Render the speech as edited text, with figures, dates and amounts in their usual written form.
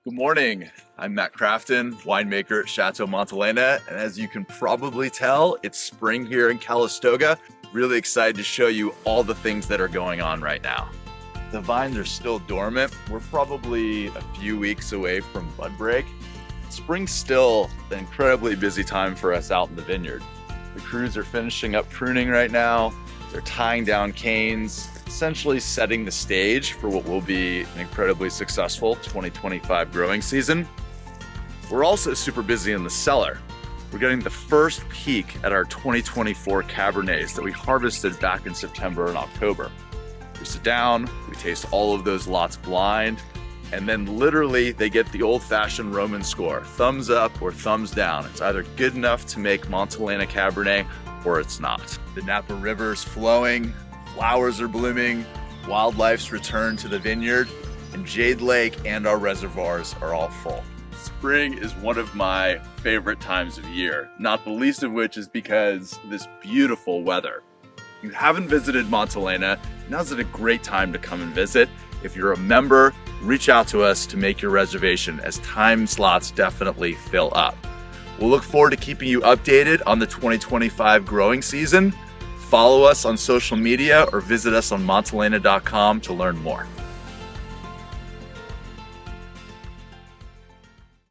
Good morning. I'm Matt Crafton, winemaker at Chateau Montelena, and as you can probably tell, it's spring here in Calistoga. Really excited to show you all the things that are going on right now. The vines are still dormant. We're probably a few weeks away from bud break. Spring's still an incredibly busy time for us out in the vineyard. The crews are finishing up pruning right now. They're tying down canes, essentially setting the stage for what will be an incredibly successful 2025 growing season. We're also super busy in the cellar. We're getting the first peek at our 2024 Cabernets that we harvested back in September and October. We sit down, we taste all of those lots blind, and then literally they get the old-fashioned Roman score, thumbs up or thumbs down. It's either good enough to make Montelena Cabernet or it's not. The Napa River is flowing, flowers are blooming, wildlife's returned to the vineyard, and Jade Lake and our reservoirs are all full. Spring is one of my favorite times of year, not the least of which is because of this beautiful weather. If you haven't visited Montelena, now's a great time to come and visit. If you're a member, reach out to us to make your reservation as time slots definitely fill up. We'll look forward to keeping you updated on the 2025 growing season. Follow us on social media or visit us on montelena.com to learn more.